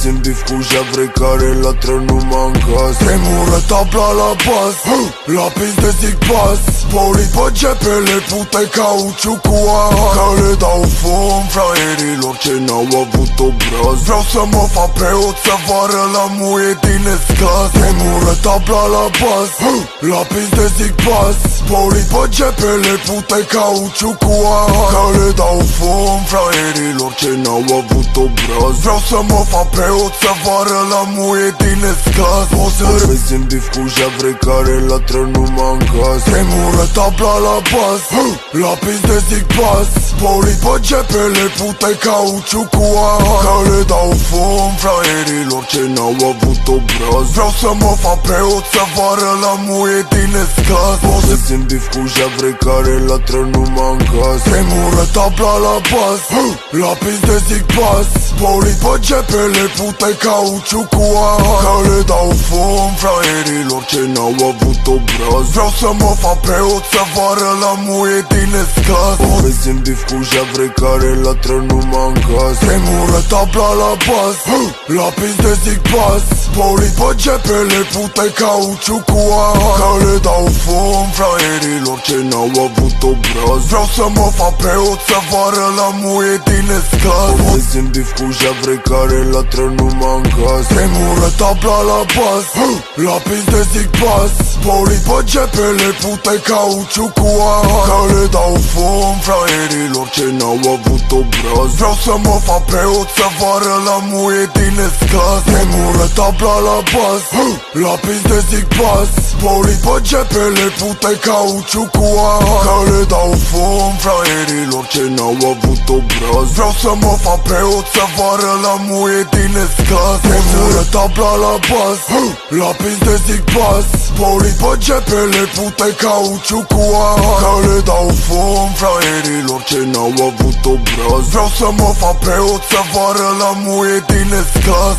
Vezi în bif cu javre care latră numai în caz. Tremură tabla la bas, lapis de zic pas. Poli pe gepele pute cauciu cu aha, că le dau fum fraierilor ce n-au avut obraz. Vreau să mă fac preot să vară la muie din escaz. Tremură tabla la bas, lapis de zic pas. Poli pe gepele pute cauciu cu aha, că le dau fum fraierilor ce n-au avut obraz. Vreau să mă fac preot să vară la muie din escaz. O să vezi în bif cu javre care latră numai în caz. Tremură tabla la bas, lapis de zic pas. Poli pe gepele pute cauciu cu aha, că le dau fum fraierilor ce n-au avut obraz. Vreau să mă fac preot să vară la muie din escaz. O să vezi în bif cu javre care latră numai în caz. Tremură tabla la bas, lapis de zic pas. Poli pe gepele pute cauciu cu aha, că le dau fum fraierilor ce n-au avut obraz. Vreau să mă fac preot să vară la muie din escaz. O vezi în bif cu javre care latră numai în caz. Tremură tabla la bas, lapis de zic pas. Poli pe gepele pute cauciu cu aha, că le dau fum fraierilor ce n-au avut obraz. Vreau să mă fac preot să vară la muie din escaz. O vezi în bif cu javre care latră numai în caz. Tremură tabla la bas, lapis de zic pas. Poli pe gepele pute cauciu cu aha, că le dau fum fraierilor ce n-au avut obraz. Vreau să mă fac preot să vară la muie din escaz. Tremură tabla la bas, lapis de zic pas. Poli pe gepele pute cauciu cu aha, că le dau fum fraierilor ce n-au avut obraz. Vreau să mă fac preot să vară la muie din escaz. Tremură tabla la bas, lapis de zic pas. Poli pe gepele pute cauciu cu aha, că le dau fum fraierilor ce n-au avut obraz. Vreau să mă fac preot să vară la muie din escaz.